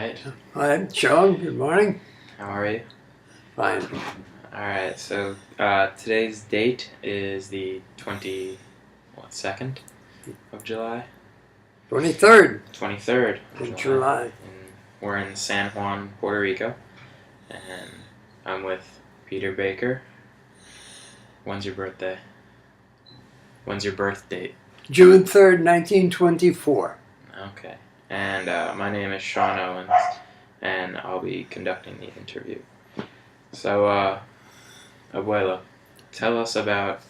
Alright. Hi, Sean. Good morning. How are you? Fine. Alright, so today's date is the 22nd of July? 23rd 23rd of July. And we're in San Juan, Puerto Rico. And I'm with Peter Baker. When's your birthday? When's your birth date? June 3rd, 1924. Okay. And my name is Sean Owens, and I'll be conducting the interview. So, Abuelo, tell us about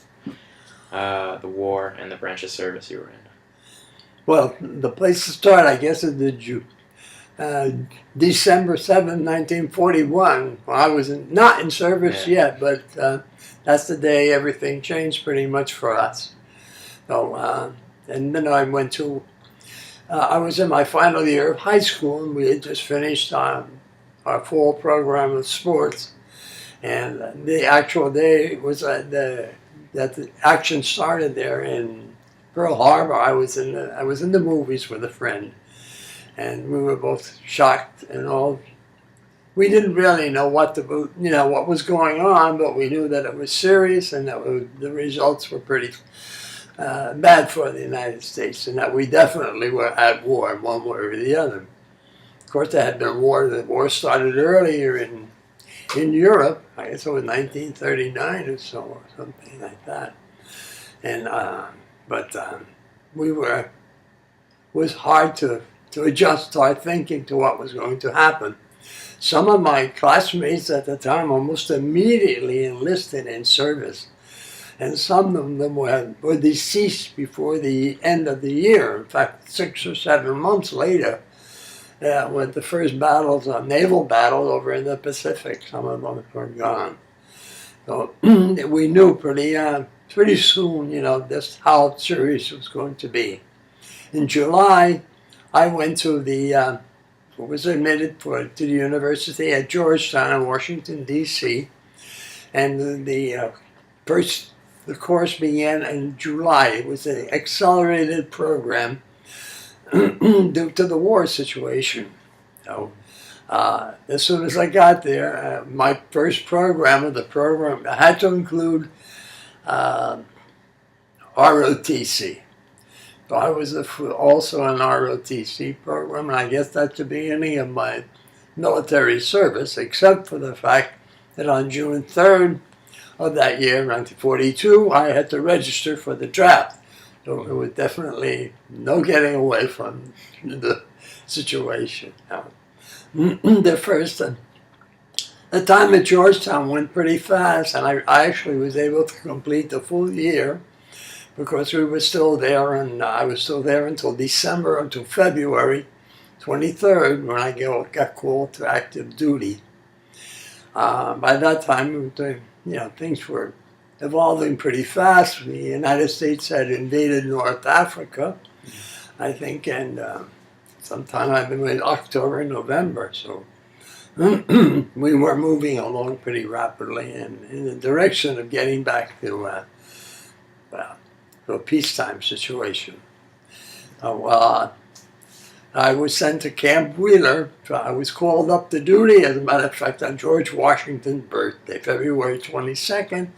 the war and the branch of service you were in. Well, the place to start, I guess, is December 7th, 1941. Well, I was not in service yet, but that's the day everything changed pretty much for us. So, and then I went to, I was in my final year of high school, and we had just finished our fall program of sports. And the actual day was that the action started there in Pearl Harbor. I was in the movies with a friend, and we were both shocked and all. We didn't really know what was going on, but we knew that it was serious and that the results were pretty bad for the United States, and that we definitely were at war one way or the other. Of course, there had been war. The war started earlier in Europe. I guess it was 1939 or so, or something like that. And it was hard to adjust our thinking to what was going to happen. Some of my classmates at the time almost immediately enlisted in service, and some of them were deceased before the end of the year. In fact, 6 or 7 months later, with the first battles, naval battles over in the Pacific, some of them were gone. So we knew pretty soon, just how serious it was going to be. In July, I went to was admitted to the university at Georgetown in Washington, D.C., and the course began in July. It was an accelerated program due to the war situation. So as soon as I got there, my first program of the program had to include ROTC. So I was also an ROTC program, and I guess that's the beginning of my military service, except for the fact that on June 3rd of that year, 1942, I had to register for the draft. So it was definitely no getting away from the situation. The time at Georgetown went pretty fast, and I actually was able to complete the full year because we were still there, and I was still there until February 23rd, when I got called to active duty. By that time, things were evolving pretty fast. The United States had invaded North Africa, I think, and sometime in October, November. So we were moving along pretty rapidly in the direction of getting back to a peacetime situation. I was sent to Camp Wheeler. I was called up to duty, as a matter of fact, on George Washington's birthday, February 22nd.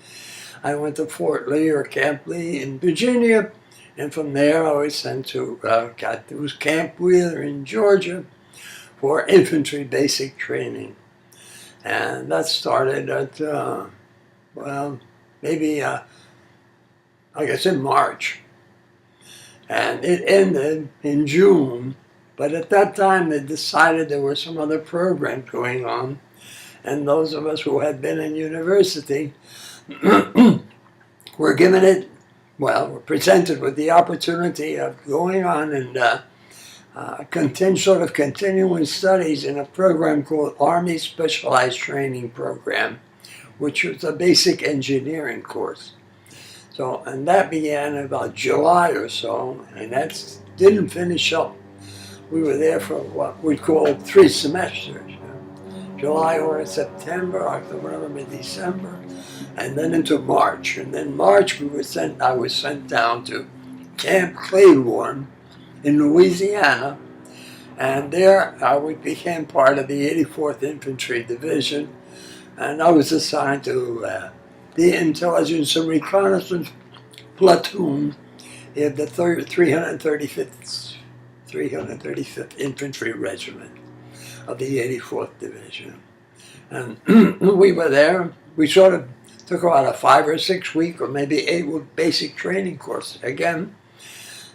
I went to Fort Lee, or Camp Lee, in Virginia, and from there I was sent to Camp Wheeler in Georgia for infantry basic training. And that started at, maybe, I guess in March. And it ended in June. But at that time, they decided there were some other programs going on. And those of us who had been in university were presented with the opportunity of going on and continuing studies in a program called Army Specialized Training Program, which was a basic engineering course. So, and that began about July or so, and that didn't finish up. We were there for what we called 3 semesters. July, August, September, October, November, December, and then into March. And then March, I was sent down to Camp Claiborne in Louisiana, And there we became part of the 84th Infantry Division, and I was assigned to the Intelligence and Reconnaissance Platoon in the 335th Infantry Regiment of the 84th Division. And we were there. We sort of took about a 5 or 6 week or maybe 8 week basic training course again,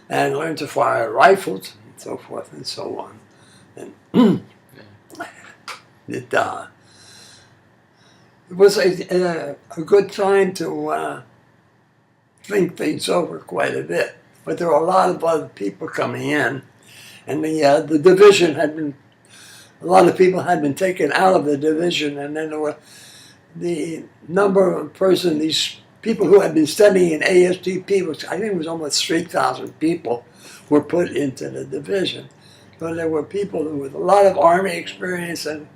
and learned to fire rifles and so forth and so on. And it was a good time to think things over quite a bit. But there were a lot of other people coming in, and the division had been, a lot of people had been taken out of the division, and then there were the number of persons, these people who had been studying in ASDP, which I think was almost 3,000 people, were put into the division. But there were people with a lot of Army experience and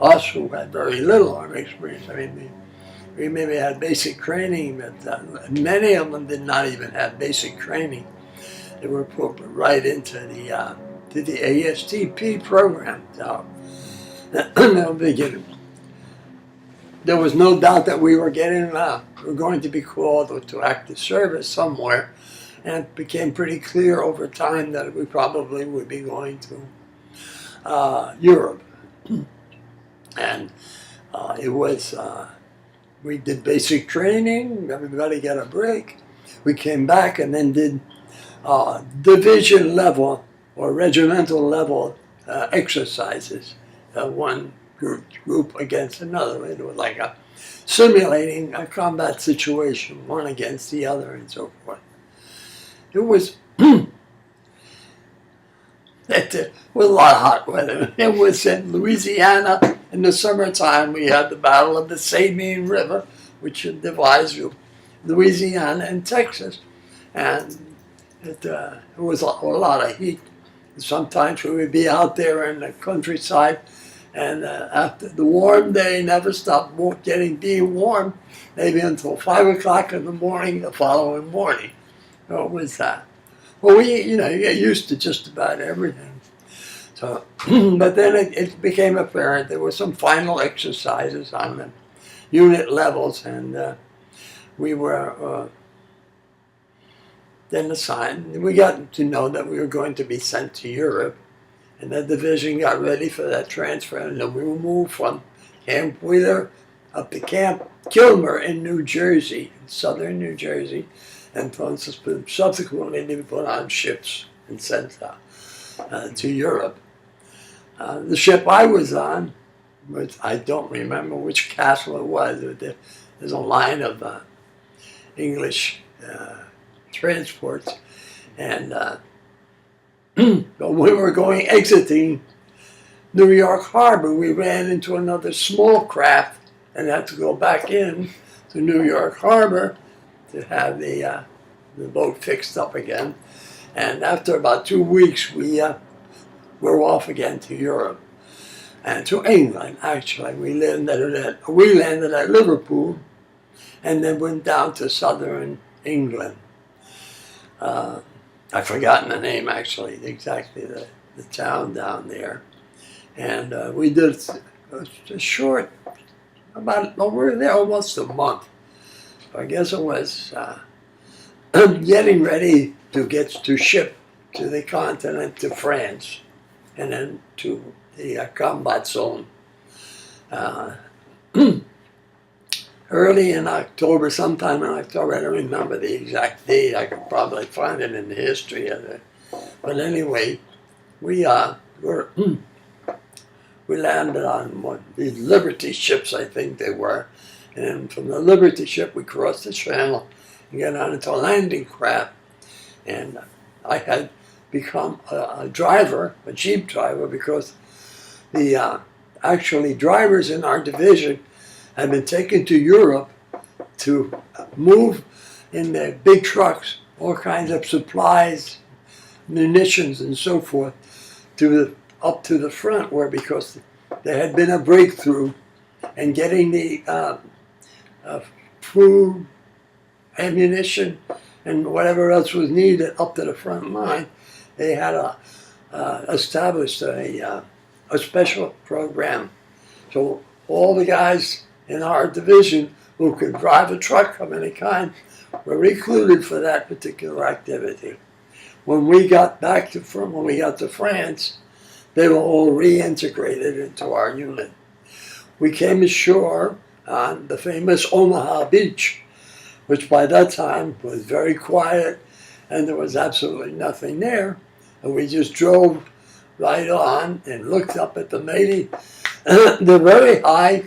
us who had very little Army experience. I mean, we maybe had basic training, but many of them did not even have basic training. They were put right into the ASTP program. So, there was no doubt that we were going to be called to active service somewhere, and it became pretty clear over time that we probably would be going to Europe. And it was, we did basic training, everybody got a break. We came back and then did division level or regimental level exercises, one group against another. It was like simulating a combat situation, one against the other and so forth. It was it was a lot of hot weather. It was in Louisiana in the summertime. We had the Battle of the Sabine River, which divides Louisiana and Texas, and it was a lot of heat. Sometimes we would be out there in the countryside, and after the warm day never stopped being warm, maybe until 5 o'clock in the morning the following morning. So it was well, you get used to just about everything. So, but then it became apparent there were some final exercises on the unit levels, and we were then assigned. We got to know that we were going to be sent to Europe, and the division got ready for that transfer, and then we were moved from Camp Wheeler up to Camp Kilmer in New Jersey, in southern New Jersey, and subsequently they were put on ships and sent to Europe. The ship I was on, which I don't remember which castle it was. There's a line of English transports, and when we were exiting New York Harbor, we ran into another small craft and had to go back in to New York Harbor to have the boat fixed up again. And after about 2 weeks, we were off again to Europe and to England. Actually, we landed at Liverpool, and then went down to southern England. I've forgotten the name, actually, exactly the town down there. And we did a short, we were there almost a month. I guess it was getting ready to ship to the continent, to France, and then to the combat zone. Early in October, sometime in October, I don't remember the exact date. I could probably find it in the history of it. But anyway, we landed on these Liberty ships, I think they were. And from the Liberty ship, we crossed the channel and got on into a landing craft. And I had become a driver, a jeep driver, because the actually drivers in our division had been taken to Europe to move in their big trucks all kinds of supplies, munitions, and so forth up to the front, where because there had been a breakthrough in getting the food, ammunition, and whatever else was needed up to the front line. They had established a special program. So all the guys in our division who could drive a truck of any kind were recruited for that particular activity. When we got to France, they were all reintegrated into our unit. We came ashore on the famous Omaha Beach, which by that time was very quiet and there was absolutely nothing there. And we just drove right on and looked up at the the very high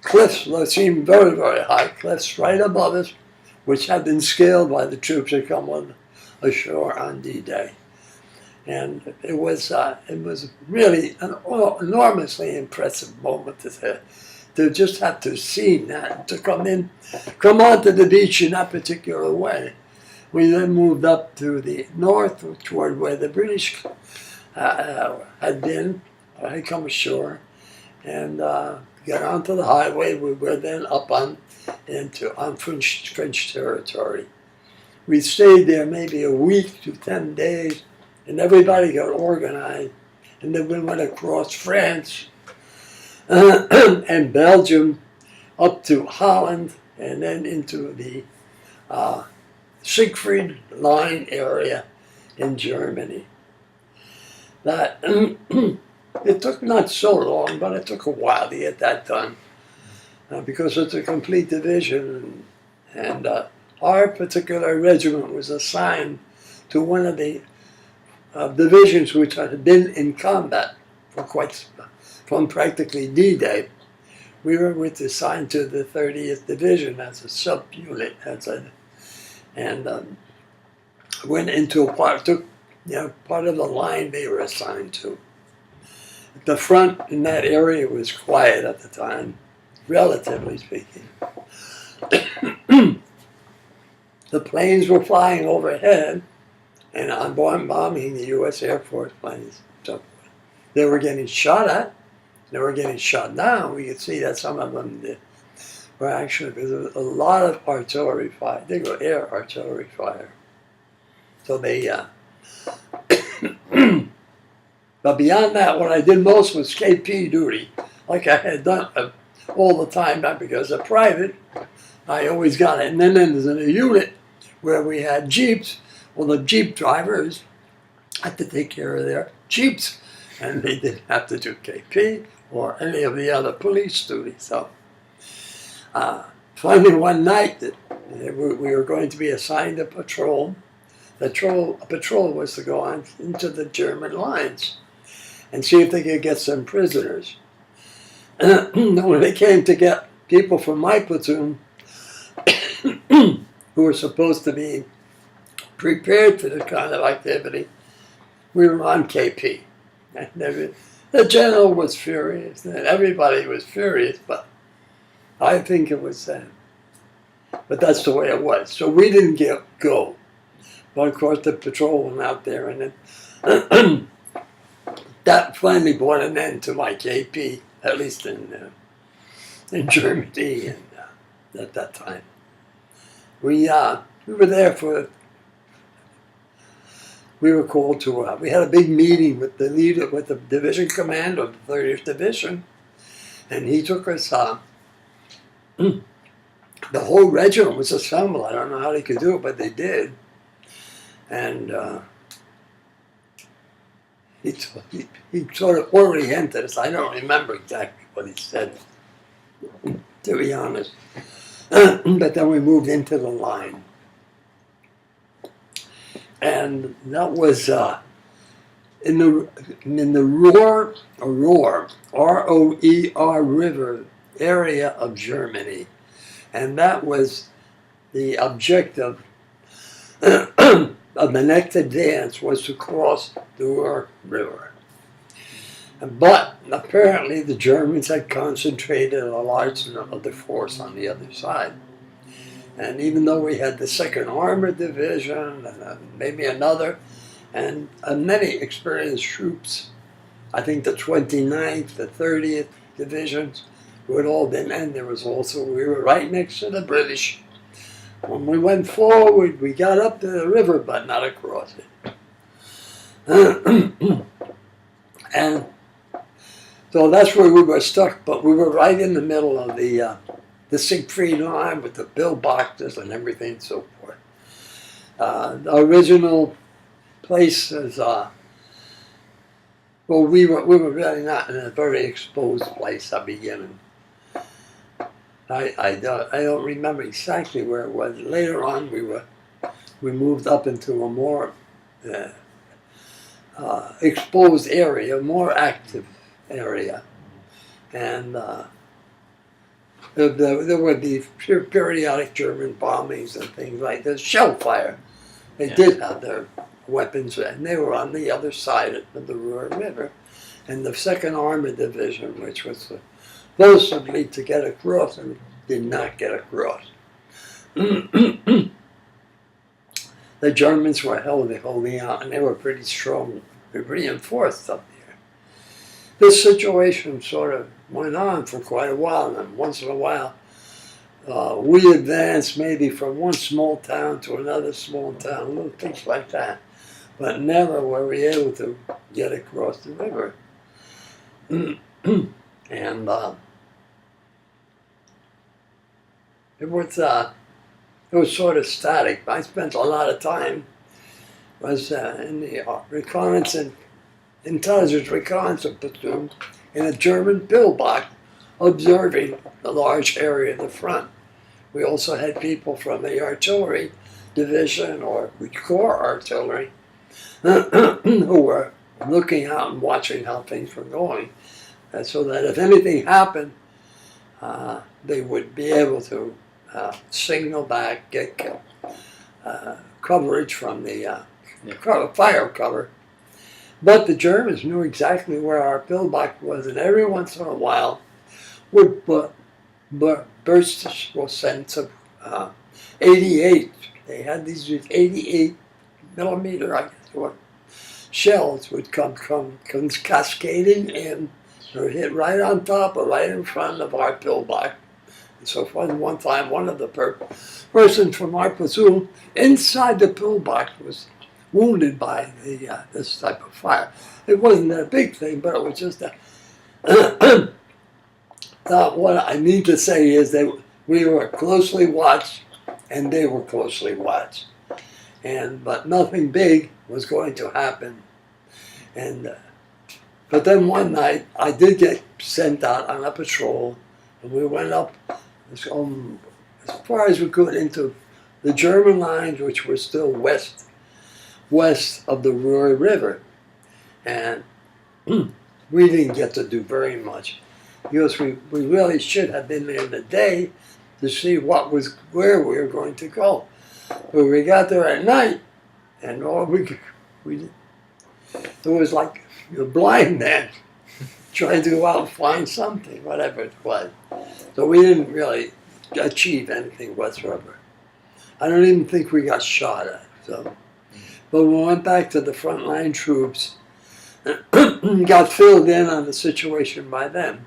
cliffs, seemed very, very high cliffs right above us, which had been scaled by the troops that come ashore on D-Day. And it was really an enormously impressive moment to just have to see that, to come onto the beach in that particular way. We then moved up to the north toward where the British had been, had come ashore, and got onto the highway. We were then up on French territory. We stayed there maybe a week to 10 days, and everybody got organized. And then we went across France and Belgium up to Holland, and then into the Siegfried Line area in Germany. That it took not so long, but it took a while to get that done because it's a complete division, and our particular regiment was assigned to one of the divisions which had been in combat from practically D-Day. We were assigned to the 30th Division as a subunit, and went into part of the line they were assigned to. The front in that area was quiet at the time, relatively speaking. The planes were flying overhead and on bombing the U.S. Air Force planes. So they were getting shot at, they were getting shot down. We could see that some of them were actually, because there was a lot of artillery fire. They were air artillery fire. So they, but beyond that, what I did most was KP duty, like I had done all the time, not because of private. I always got it. And then there's a unit where we had jeeps. Well, the jeep drivers had to take care of their jeeps, and they didn't have to do KP or any of the other police duties. So finally one night that we were going to be assigned a patrol. A patrol was to go on into the German lines and see if they could get some prisoners. When they came to get people from my platoon who were supposed to be prepared for this kind of activity, we were on KP. And the general was furious, and everybody was furious, but I think it was but that's the way it was. So we didn't go. But of course the patrol went out there, and then that finally brought an end to my KP, at least in Germany, and at that time. We were there we were called to, we had a big meeting with the leader, with the division commander of the 30th Division, and he took us, the whole regiment was assembled. I don't know how they could do it, but they did. And he sort of oriented us. I don't remember exactly what he said, to be honest. But then we moved into the line. And that was in the Ruhr, R-O-E-R River area of Germany. And that was the objective of the next advance, was to cross the Ruhr River. But apparently the Germans had concentrated a large number of the force on the other side. And even though we had the 2nd Armored Division, and maybe another, and many experienced troops, I think the 29th, the 30th Divisions, who had all been, and there was also, we were right next to the British. When we went forward, we got up to the river, but not across it. And so that's where we were stuck, but we were right in the middle of the Siegfried line with the pillboxes and everything and so forth. The original place is, well, we were really not in a very exposed place at the beginning. I don't remember exactly where it was. Later on, we moved up into a more exposed area, more active area, and there would be periodic German bombings and things like this. Shell fire. They did have their weapons, and they were on the other side of the Ruhr River. And the 2nd Armored Division, which was supposedly to get across, and did not get across. The Germans were holding out, and they were pretty strong, reinforced up there. This situation sort of went on for quite a while, and once in a while, we advanced maybe from one small town to another small town, little things like that. But never were we able to get across the river. And it was sort of static. I spent a lot of time in the reconnaissance, intelligence reconnaissance platoon in a German pillbox, observing the large area of the front. We also had people from the artillery division or corps artillery who were looking out and watching how things were going, and so that if anything happened, they would be able to signal back, get coverage from the fire cover. But the Germans knew exactly where our pillbox was, and every once in a while would bursts of sense of 88. They had these 88 millimeter, I guess, or shells would come cascading in, or hit right on top or right in front of our pillbox. And so one time, one of the persons from our platoon inside the pillbox was wounded by this type of fire. It wasn't a big thing, but it was just a. What I need to say is that we were closely watched, and they were closely watched, but nothing big was going to happen. But then one night I did get sent out on a patrol, and we went up as far as we could into the German lines, which were still west of the Ruhr River, and we didn't get to do very much, because we really should have been there in the day to see where we were going to go. But we got there at night, and all it was like a blind man trying to go out and find something, whatever it was. So we didn't really achieve anything whatsoever. I don't even think we got shot at. So, but we went back to the frontline troops, and got filled in on the situation by them,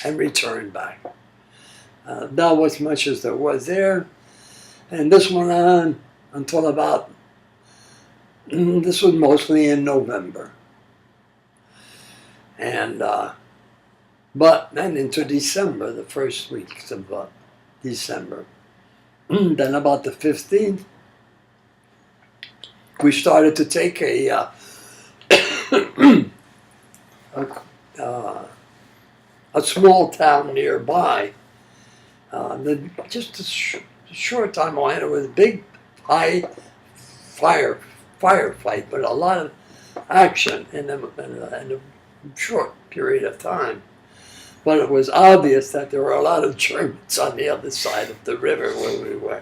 and returned back. That was much as there was there, and this went on until about, this was mostly in November. And, but then into December, the first weeks of December. Then about the 15th, we started to take a small town nearby. Just a short time away, it was a big, high firefight, but a lot of action in a short period of time. But it was obvious that there were a lot of Germans on the other side of the river where we were.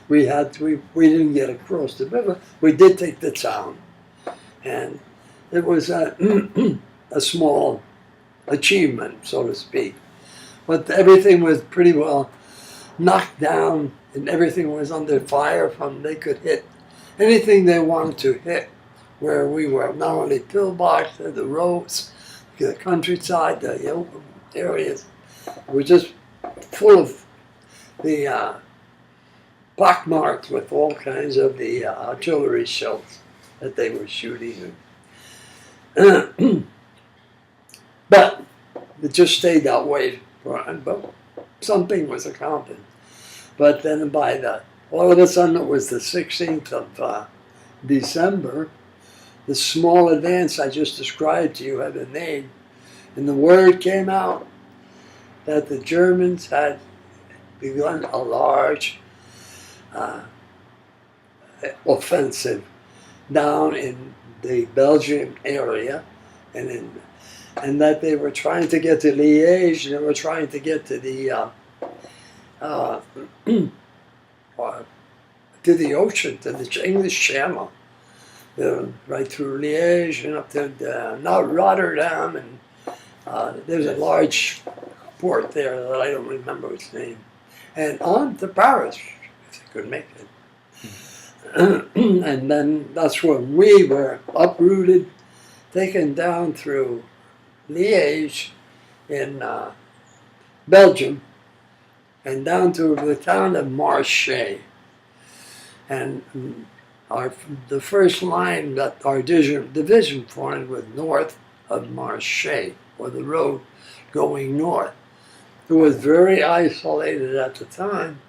We didn't get across the river. We did take the town, and it was a small achievement, so to speak. But everything was pretty well knocked down, and everything was under fire they could hit anything they wanted to hit where we were, not only pillbox, the roads, the countryside, the open areas. Were just full of the pock marks with all kinds of the artillery shells. that they were shooting. But it just stayed that way. But something was accomplished. But then all of a sudden it was the 16th of December. The small advance I just described to you had been made. And the word came out that the Germans had begun a large offensive down in the Belgian area, and that they were trying to get to Liège, and they were trying to get to the ocean, to the English Channel, right through Liège and up to not Rotterdam, and there's a large port there that I don't remember its name, and on to Paris if they could make it. And then that's when we were uprooted, taken down through Liège in Belgium, and down to the town of Marseille. And the first line that our division formed was north of Marseille, or the road going north. It was very isolated at the time,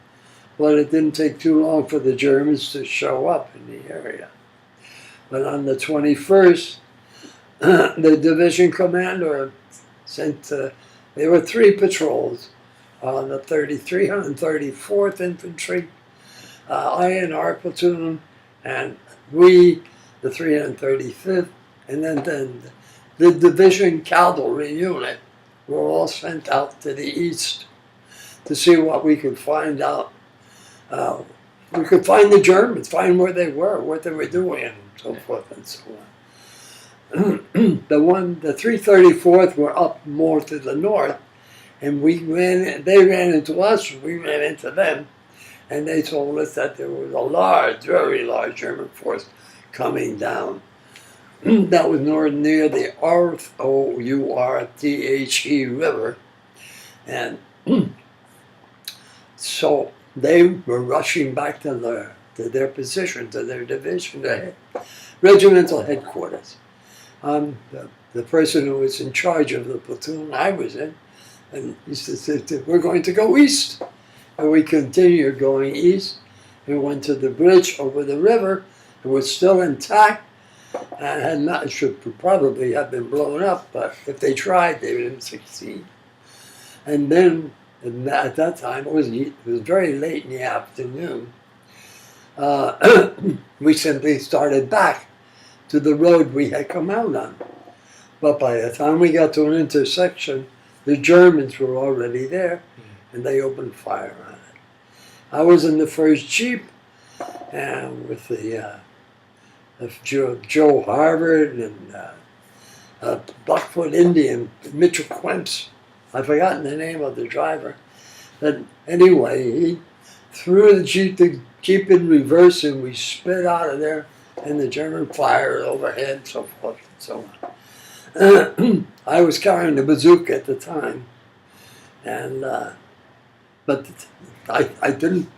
but it didn't take too long for the Germans to show up in the area. But on the 21st, the division commander sent, there were 3 patrols on the 334th Infantry, INR platoon, and we, the 335th, and then the division cavalry unit were all sent out to the east to see what we could find out. We could find the Germans, find where they were, what they were doing, and so forth and so on. The 334th were up more to the north, and they ran into us, we ran into them, and they told us that there was a large, very large German force coming down. That was near the Rourthe River, and so they were rushing back to their position, to their division, their regimental headquarters. The person who was in charge of the platoon I was in, and he said, "We're going to go east." And we continued going east. We went to the bridge over the river. It was still intact, and should probably have been blown up, but if they tried, they didn't succeed. And then, at that time, it was very late in the afternoon, we simply started back to the road we had come out on. But by the time we got to an intersection, the Germans were already there, and they opened fire on it. I was in the first Jeep, and with Joe Harvard and Blackfoot Indian, Mitchell Quemps. I've forgotten the name of the driver. But anyway, he threw the Jeep in reverse, and we sped out of there, and the German fired overhead, so forth and so on. I was carrying the bazooka at the time, and but I didn't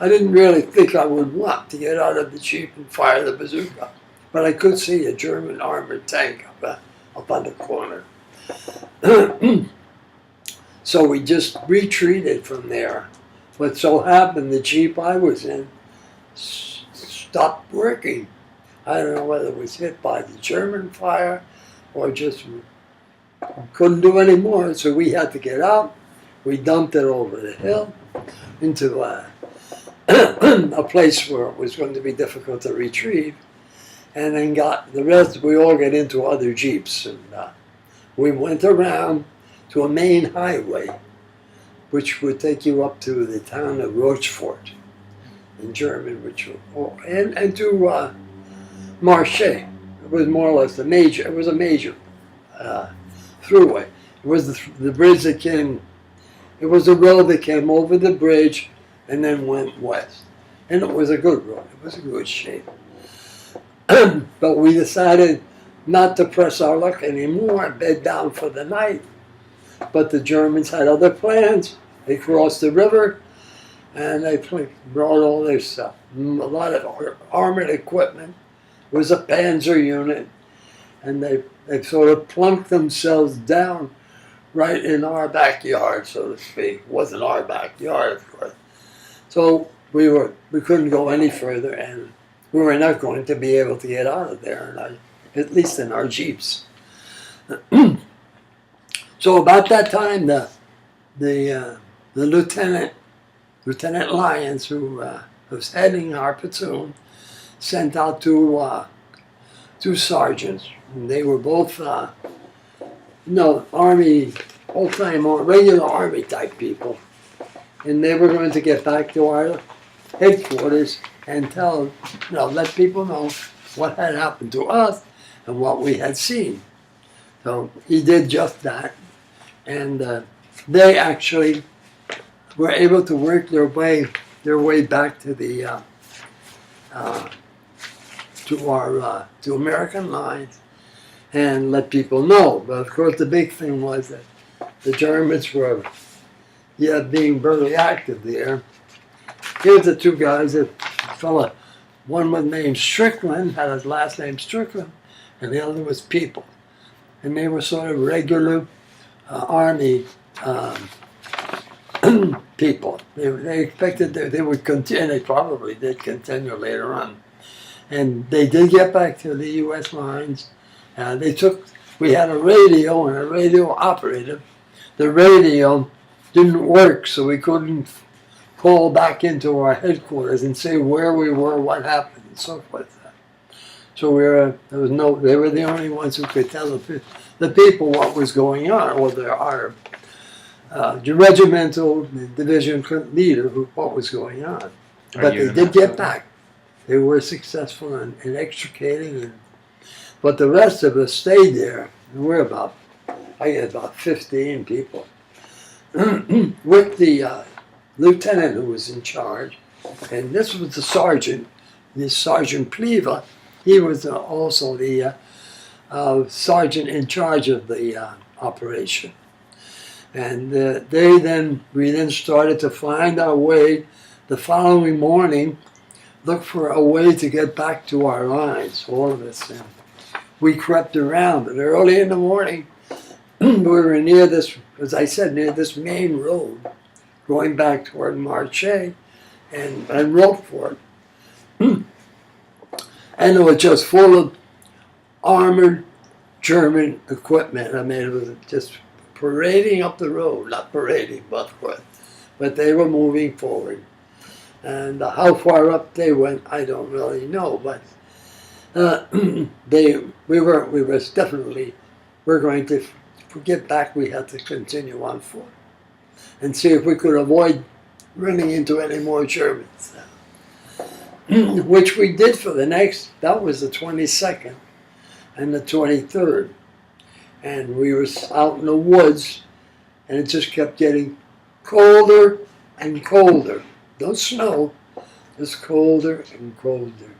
really think I would want to get out of the Jeep and fire the bazooka, but I could see a German armored tank up on the corner. So we just retreated from there. What so happened, the Jeep I was in stopped working. I don't know whether it was hit by the German fire or just couldn't do any more, so we had to get out. We dumped it over the hill into a place where it was going to be difficult to retrieve, and then got the rest. We all got into other Jeeps, and we went around to a main highway, which would take you up to the town of Rochefort in German, and to Marseille. It was more or less a major throughway. It was the bridge that came. It was a road that came over the bridge and then went west. And it was a good road. It was a good shape. But we decided not to press our luck anymore and bed down for the night. But the Germans had other plans. They crossed the river, and they brought all their stuff, a lot of armored equipment, was a panzer unit, and they sort of plunked themselves down right in our backyard, so to speak. It wasn't our backyard, of course. So we couldn't go any further, and we were not going to be able to get out of there, at least in our jeeps. So about that time, the Lieutenant Lyons, who was heading our platoon, sent out two sergeants. And they were both, Army, old-time, regular Army type people. And they were going to get back to our headquarters and let people know what had happened to us and what we had seen. So he did just that. And they actually were able to work their way back to the to American lines and let people know. But of course, the big thing was that the Germans were being very active there. Here's the two guys. A fella, one was named Strickland, had his last name Strickland, and the other was People, and they were sort of regular Army people. They expected they would continue. They probably did continue later on, and they did get back to the U.S. lines. We had a radio and a radio operator. The radio didn't work, so we couldn't call back into our headquarters and say where we were, what happened, and so forth. So they were the only ones who could tell the people what was going on, or our regimental division leader what was going on. But they did get back. They were successful in extricating, but the rest of us stayed there. And we're about 15 people with the lieutenant who was in charge, and this was the sergeant, Sergeant Pleva. He was also the sergeant in charge of the operation. And we then started to find our way the following morning, look for a way to get back to our lines, all of us. And we crept around, but early in the morning, we were near this, as I said, near this main road, going back toward Marche and Roquefort. And it was just full of armored German equipment. I mean, it was just parading up the road, not parading, but they were moving forward. And how far up they went, I don't really know, but we're going to, if we get back, we had to continue on foot and see if we could avoid running into any more Germans. Which we did for that was the 22nd and the 23rd. And we were out in the woods, and it just kept getting colder and colder. No snow, just colder and colder.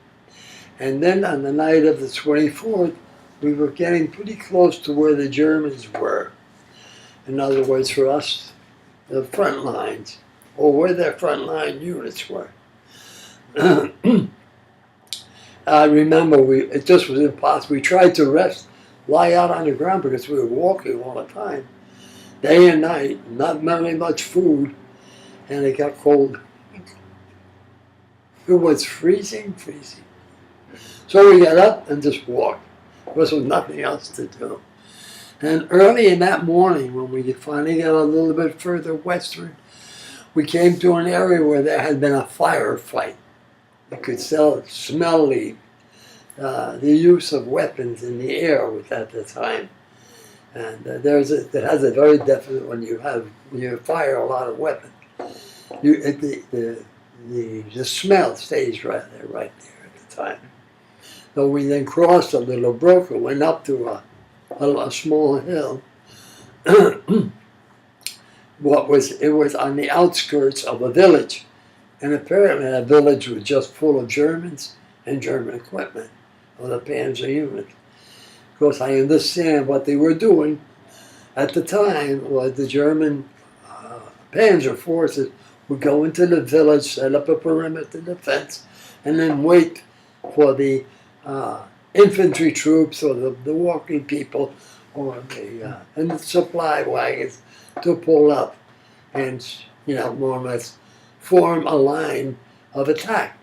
And then on the night of the 24th, we were getting pretty close to where the Germans were. In other words, for us, the front lines, or where their front line units were. I remember it just was impossible. We tried to lie out on the ground because we were walking all the time, day and night, not very much food, and it got cold. It was freezing. So we got up and just walked. There was nothing else to do. And early in that morning, when we finally got a little bit further westward, we came to an area where there had been a firefight. You could smell the use of weapons in the air at the time. And it has a very definite, when you fire a lot of weapons, the smell stays right there at the time. So we then crossed a little brook and went up to a small hill. It was on the outskirts of a village. And apparently that village was just full of Germans and German equipment of the Panzer unit. Of course, I understand what they were doing at the time was the German Panzer forces would go into the village, set up a perimeter defense, and then wait for the infantry troops or the walking people or and the supply wagons to pull up and, more or less form a line of attack.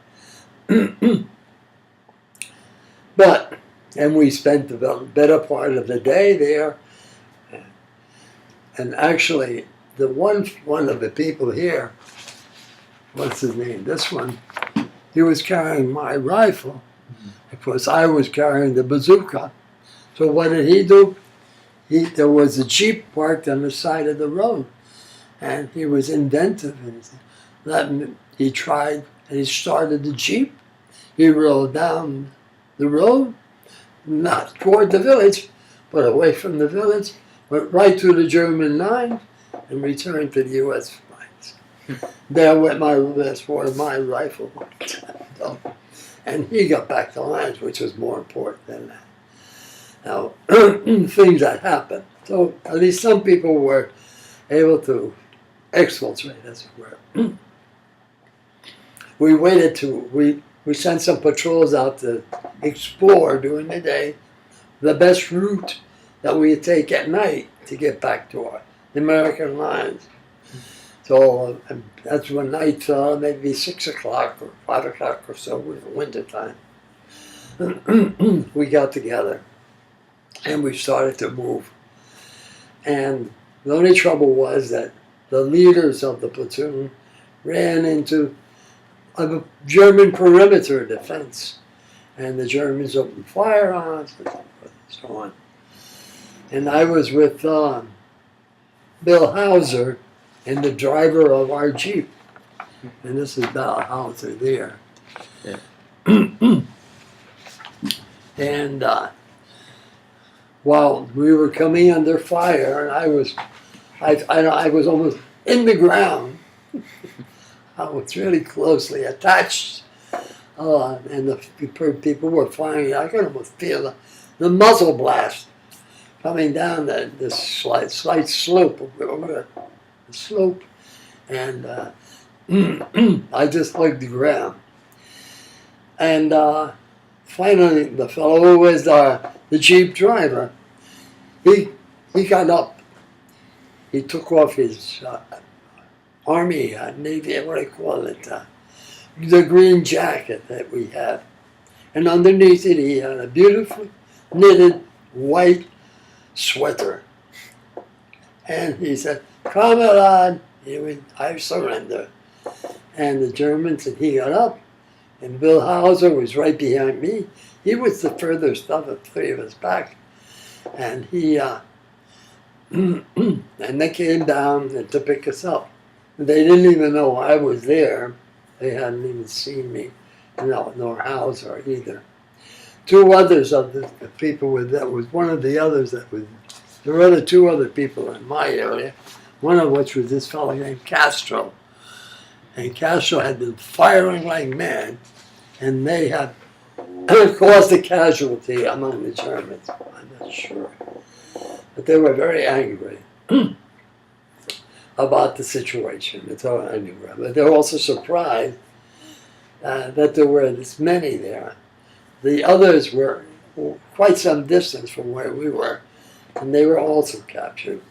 And we spent the better part of the day there. And actually, the one of the people here, what's his name? This one, he was carrying my rifle. Of course, I was carrying the bazooka. So what did he do? There was a Jeep parked on the side of the road. And he was inventive. And he tried, and he started the Jeep. He rode down the road, not toward the village, but away from the village, went right to the German line, and returned to the U.S. lines. There went that's where my rifle went. And he got back to lines, which was more important than that. Now, things that happened. So at least some people were able to exfiltrate, as it were. We sent some patrols out to explore during the day the best route that we would take at night to get back to our American lines. So that's when night fell, maybe 6 o'clock or 5 o'clock or so in the wintertime. We got together and we started to move. And the only trouble was that the leaders of the platoon ran into a German perimeter defense. And the Germans opened fire on us and so on. And I was with Bill Hauser and the driver of our Jeep. And this is Bill Hauser there. Yeah. And while we were coming under fire, and I was almost in the ground. I was really closely attached, and the people were firing. I could almost feel the muzzle blast coming down this slight slope over the slope, and I just hugged the ground. And finally, the fellow who was the Jeep driver, he got up. He took off his Army, Navy, what do you call it, the green jacket that we had. And underneath it, he had a beautiful knitted white sweater. And he said, "Comrade," I surrender. And the Germans, and he got up, and Bill Hauser was right behind me. He was the furthest of the three of us back. And he, and they came down to pick us up. They didn't even know I was there. They hadn't even seen me, nor Hauser either. Two others of the people that was one of the others that was, there were other two other people in my area, one of which was this fellow named Castro. And Castro had been firing like mad, and they had caused a casualty among the Germans. I'm not sure. But they were very angry about the situation. But they were also surprised that there were this many there. The others were quite some distance from where we were, and they were also captured.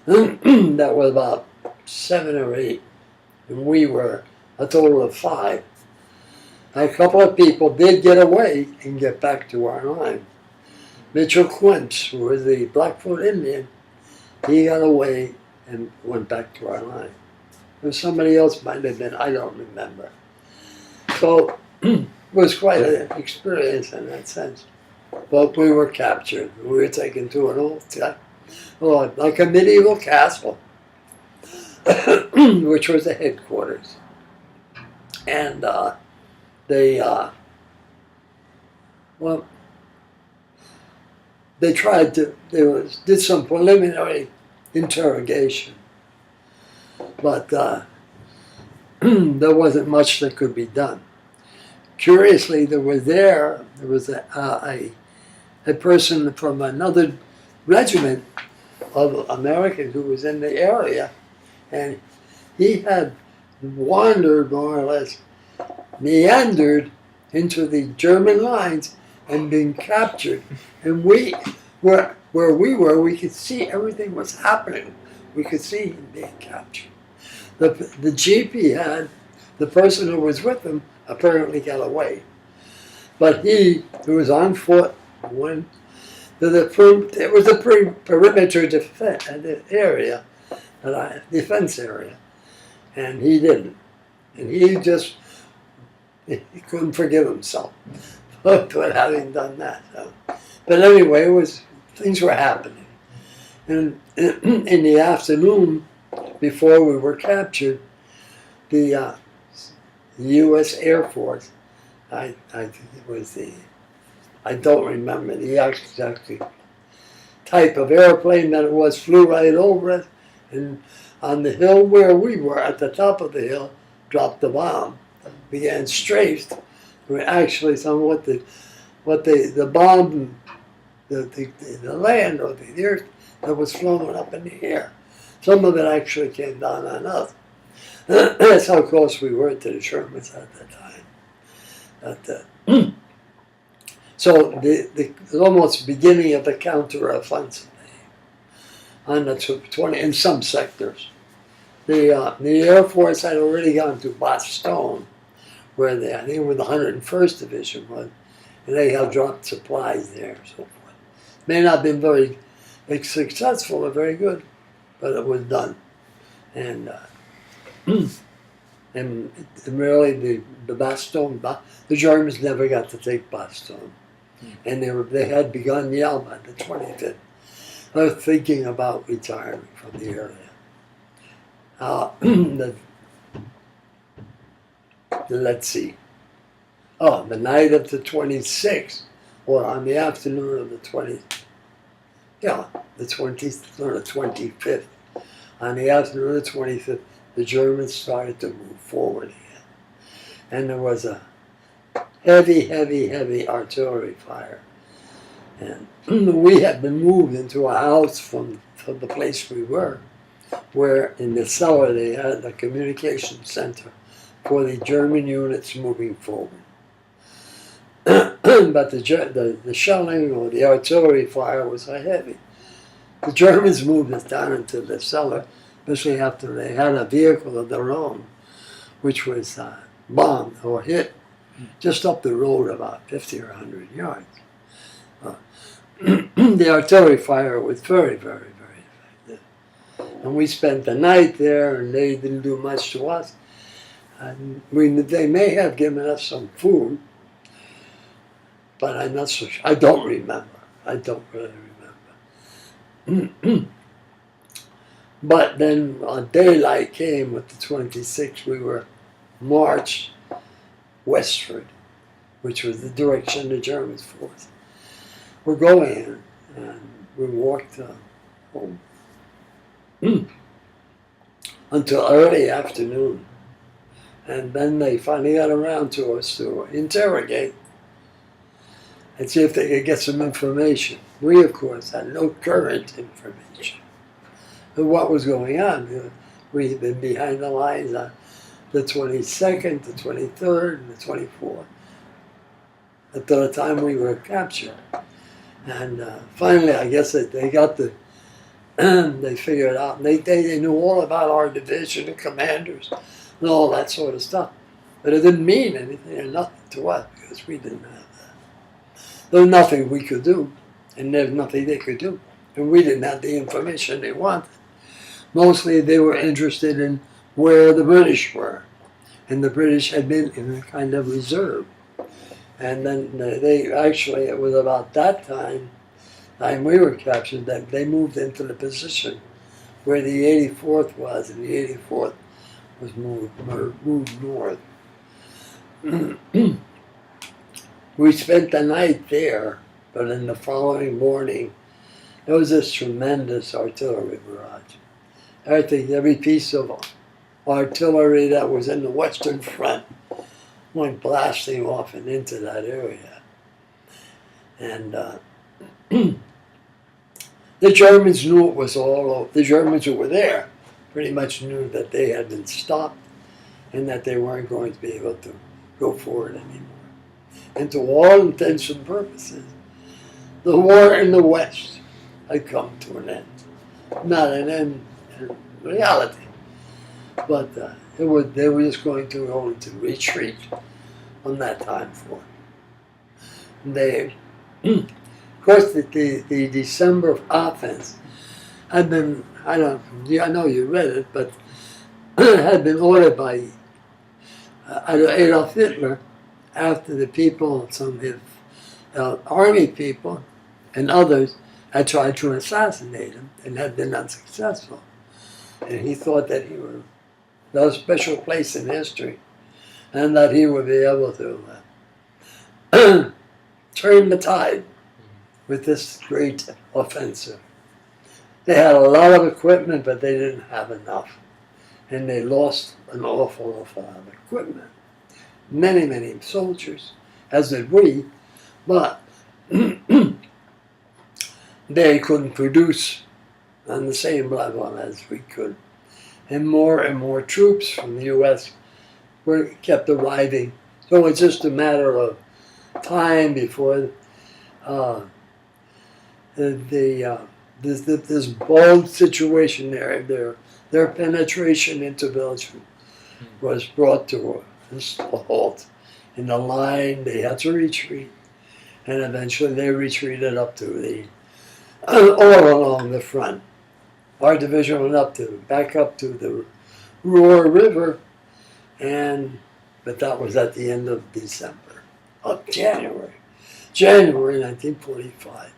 That was about 7 or 8, and we were a total of 5. A couple of people did get away and get back to our line. Mitchell Quince, who was the Blackfoot Indian, he got away and went back to our line. And somebody else might have been, I don't remember. So it was quite an experience in that sense. But we were captured. We were taken to an old, like a medieval castle, which was the headquarters. And they tried to, did some preliminary interrogation, but there wasn't much that could be done. Curiously, there was a person from another regiment of Americans who was in the area, and he had wandered, more or less, meandered into the German lines and being captured. And we were where we were. We could see everything was happening. We could see him being captured. The jeep he had, the person who was with him apparently got away, but he who was on foot went to it was a perimeter defense area, defense area, and he didn't, and he couldn't forgive himself for having done that. So. But anyway, things were happening, and in the afternoon before we were captured, the U.S. Air Force, I think it was I don't remember the exact type of airplane that it was, flew right over it, and on the hill where we were, at the top of the hill, dropped the bomb. Began strafed. Actually, somewhat the bomb, the land or the earth that was flown up in the air. Some of it actually came down on us. That's how close we were to the Germans at the time. So the almost beginning of the counteroffensive on the 20 in some sectors. The Air Force had already gone to Bastogne, where I think where the 101st Division was, and they had dropped supplies there and so forth. May not have been very successful or very good, but it was done. And and really the Bastogne, the Germans never got to take Bastogne. And they had begun Yalma, the 25th. They were thinking about retiring from the area. Let's see. Oh, the night of the 26th, or on the afternoon of the 25th. On the afternoon of the 25th, the Germans started to move forward again. And there was a heavy artillery fire. And we had been moved into a house from the place we were, where in the cellar they had a communication center for the German units moving forward. But the shelling or the artillery fire was heavy. The Germans moved us down into the cellar, especially after they had a vehicle of their own, which was bombed or hit just up the road about 50 or 100 yards. The artillery fire was very effective. And we spent the night there, and they didn't do much to us. And they may have given us some food, but I'm not so sure. I don't remember. I don't really remember. But then daylight came with the 26th. We were marched westward, which was the direction the Germans forced. We're going in, and we walked home until early afternoon. And then they finally got around to us to interrogate and see if they could get some information. We, of course, had no current information of what was going on. We had been behind the lines on the 22nd, the 23rd, and the 24th, until the time we were captured. And finally, I guess they got they figured out, and they knew all about our division and commanders and all that sort of stuff. But it didn't mean anything or nothing to us, because we didn't have that. There was nothing we could do, and there's nothing they could do. And we didn't have the information they wanted. Mostly they were interested in where the British were. And the British had been in a kind of reserve. And then it was about that time we were captured, that they moved into the position where the 84th was, and the 84th was moved north. We spent the night there, but in the following morning, there was this tremendous artillery barrage. I think every piece of artillery that was in the Western Front went blasting off and into that area. And the Germans knew it was all over. The Germans who were there pretty much knew that they had been stopped and that they weren't going to be able to go forward anymore. And to all intents and purposes, the war in the West had come to an end. Not an end in reality, but they were just going to retreat from that time forth. They, of course, the December offense had been, I know you read it, but had been ordered by Adolf Hitler after the people, some of his army people and others had tried to assassinate him and had been unsuccessful. And he thought that he would have a special place in history and that he would be able to turn the tide with this great offensive. They had a lot of equipment, but they didn't have enough. And they lost an awful lot of equipment. Many, many soldiers, as did we, but they couldn't produce on the same level as we could. And more troops from the U.S. kept arriving. So it's just a matter of time before this bold situation their penetration into Belgium was brought to a halt. In the line, they had to retreat, and eventually they retreated up to all along the front. Our division went back up to the Ruhr River, but that was at the end of December, of January 1945.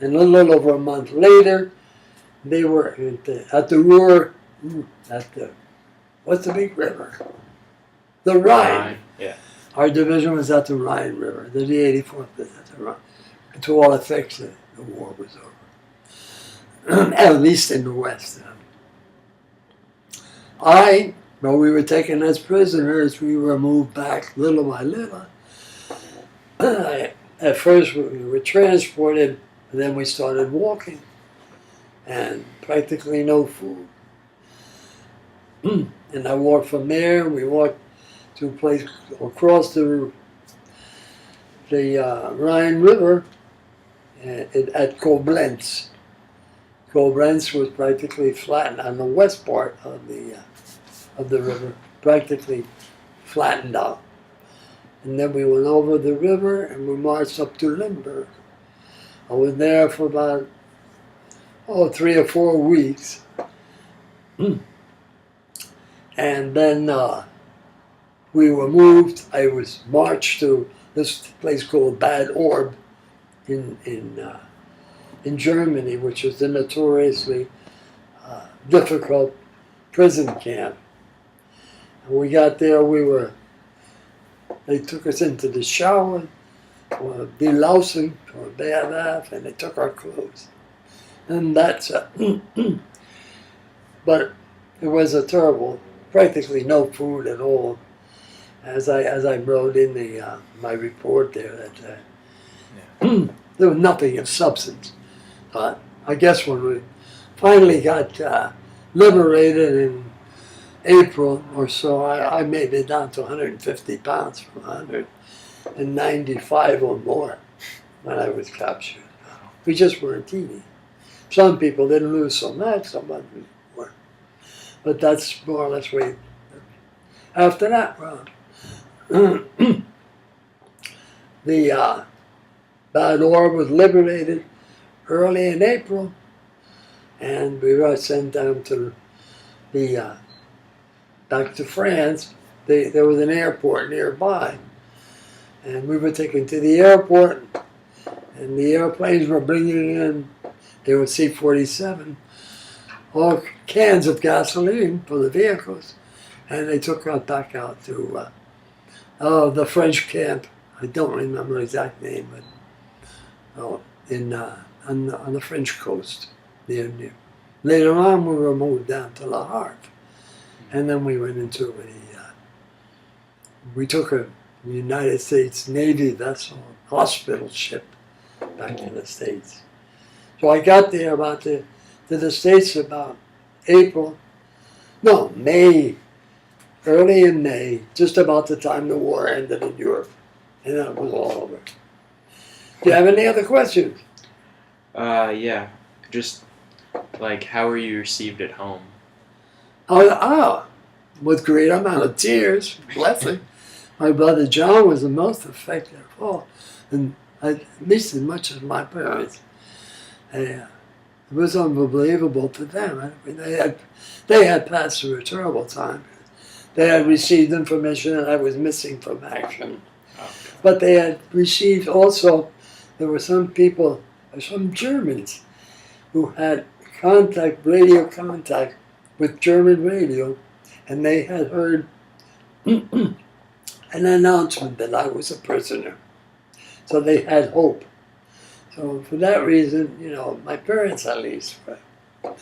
And a little over a month later, they were at the Ruhr, what's the big river? The Rhine. Yeah. Our division was at the Rhine River. The 84th was at the Rhine. And to all effects, the war was over. At least in the West. We were taken as prisoners. We were moved back little by little. At first, we were transported, and then we started walking, and practically no food. And I walked from there. We walked to a place across the Rhine River at Koblenz. Koblenz was practically flattened on the west part of the river, practically flattened out. And then we went over the river and we marched up to Limburg. I was there for about 3 or 4 weeks. And then we were moved. I was marched to this place called Bad Orb in Germany, which was a notoriously difficult prison camp. And we got there, they took us into the shower, for delousing, for a bath, and they took our clothes. And that's but it was a terrible, practically no food at all. As I wrote in my report there, that there was nothing of substance. But I guess when we finally got liberated in April or so, I made it down to 150 pounds from 195 or more when I was captured. We just weren't eating. Some people didn't lose so much, some others were. But that's more or less way. After that, the Bad Orb was liberated early in April, and we were sent down to back to France. There was an airport nearby, and we were taken to the airport, and the airplanes were bringing in, they were C-47, all cans of gasoline for the vehicles, and they took us back out to the French camp. I don't remember the exact name, but on the French coast. Later on, we were moved down to Le Havre, and then we went into we took a United States Navy vessel, hospital ship, back in the States. So I got there to the States about May early in May, just about the time the war ended in Europe. And then it was all over. Do you have any other questions? Yeah. Just, like, how were you received at home? With great amount of tears, blessing. My brother John was the most affected of all, and at least as much as my parents. It was unbelievable to them. I mean, they had passed through a terrible time. They had received information that I was missing from action. Oh. But they had received also, there were some people, some Germans, who had radio contact with German radio, and they had heard an announcement that I was a prisoner. So they had hope. So for that reason, my parents at least felt,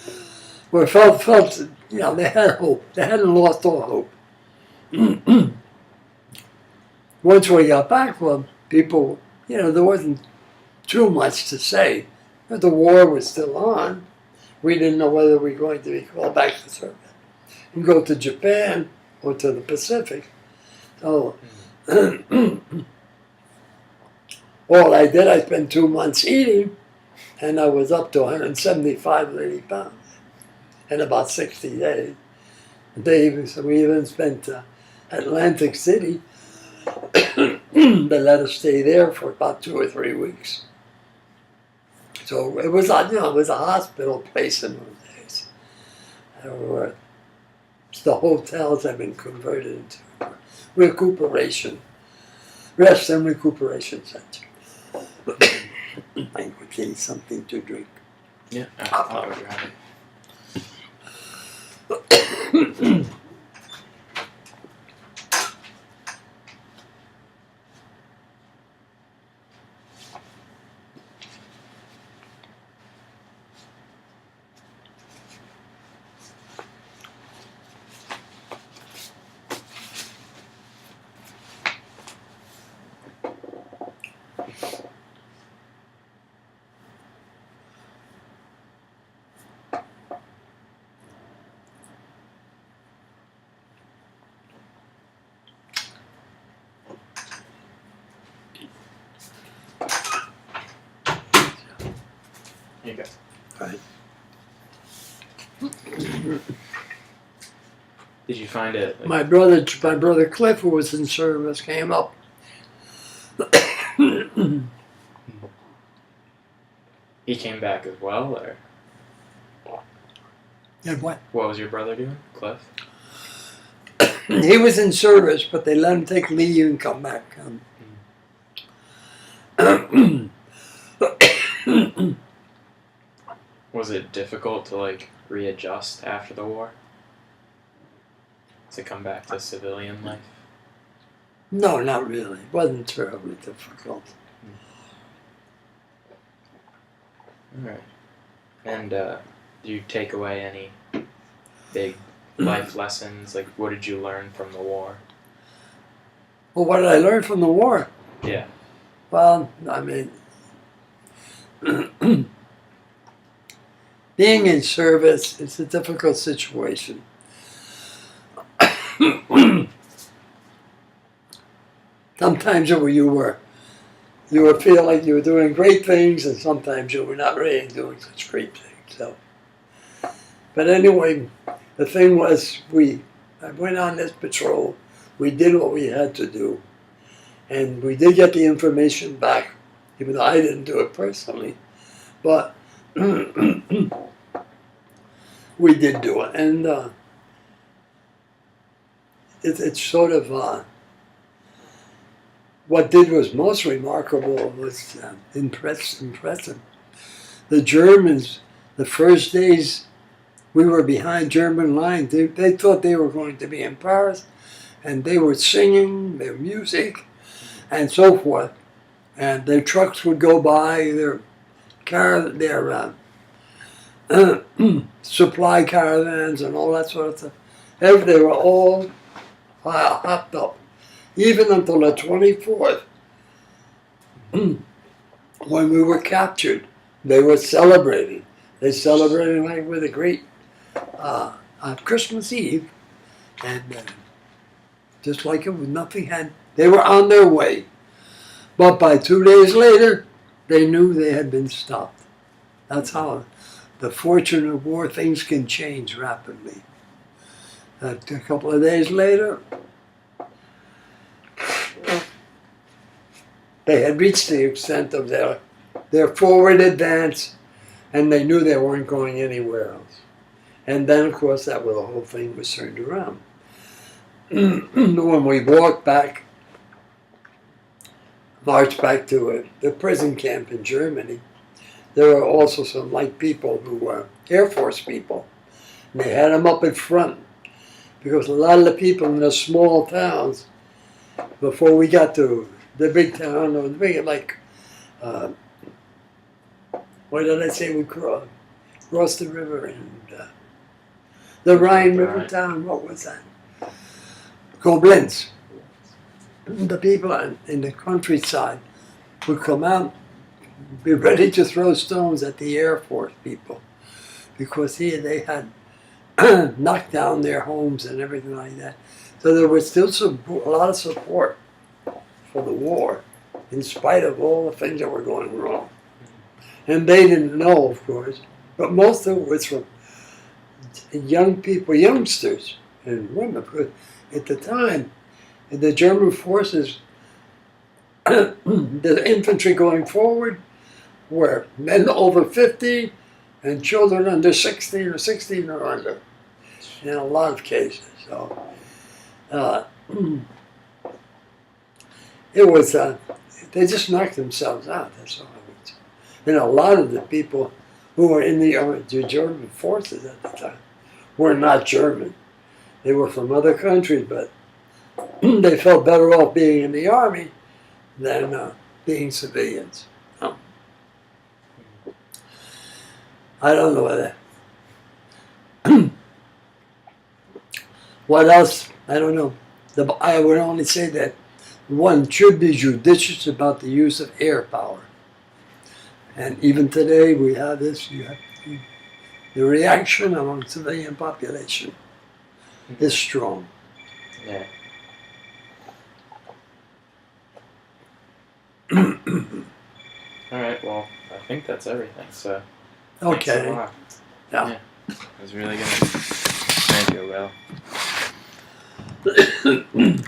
they had hope. They hadn't lost all hope. Once we got back, well, people, there wasn't too much to say. But the war was still on. We didn't know whether we were going to be called back to service and go to Japan or to the Pacific. So all I did, I spent 2 months eating, and I was up to 175, 80 pounds in about 60 days. So we even spent Atlantic City. They let us stay there for about 2 or 3 weeks. So it was, it was a hospital place in those days. The hotels have been converted into recuperation, rest and recuperation center. I would need something to drink. Yeah, I would rather. Here you go. Right. Did you find it? My brother Cliff, who was in service, came up. He came back as well, or And what? what was your brother doing, Cliff? He was in service, but they let him take leave and come back. Was it difficult to readjust after the war? To come back to civilian life? No, not really. It wasn't terribly difficult. Alright. And did you take away any big life lessons? Like, what did you learn from the war? Well, what did I learn from the war? Yeah. Well, I mean, being in service is a difficult situation. Sometimes you were feel like you were doing great things, and sometimes you were not really doing such great things. So, but anyway, the thing was, I went on this patrol. We did what we had to do, and we did get the information back, even though I didn't do it personally. But we did do it, and it's sort of what was most remarkable was impressive. The Germans, the first days we were behind German lines, they thought they were going to be in Paris, and they were singing their music and so forth, and their trucks would go by, their supply caravans and all that sort of stuff. They were all hopped up, even until the 24th, when we were captured. They were celebrating. They celebrated with a great Christmas Eve, and just like it was nothing had. They were on their way. But by 2 days later, they knew they had been stopped. That's how the fortune of war, things can change rapidly. A couple of days later, they had reached the extent of their forward advance, and they knew they weren't going anywhere else. And then, of course, the whole thing was turned around. When we walked back, marched back to the prison camp in Germany, there were also some light people who were Air Force people. And they had them up in front, because a lot of the people in the small towns, before we got to the big town, or the big, like, what did I say we crossed the river, and the Rhine River town, what was that? Koblenz. The people in the countryside would come out, be ready to throw stones at the Air Force people, because here they had knocked down their homes and everything like that. So there was still a lot of support for the war, in spite of all the things that were going wrong. And they didn't know, of course, but most of it was from young people, youngsters and women, because at the time, the German forces, the infantry going forward, were men over 50 and children under 16 or 16 or under, in a lot of cases. So it was, they just knocked themselves out, that's all I would say. And a lot of the people who were in the German forces at the time were not German. They were from other countries, but they felt better off being in the army than being civilians. I don't know whether. What else? I don't know. I would only say that one should be judicious about the use of air power. And even today we have this, the reaction among civilian population is strong. Yeah. All right, well, I think that's everything, so thanks a Okay. lot. Yeah. It was really good. Thank you, Will.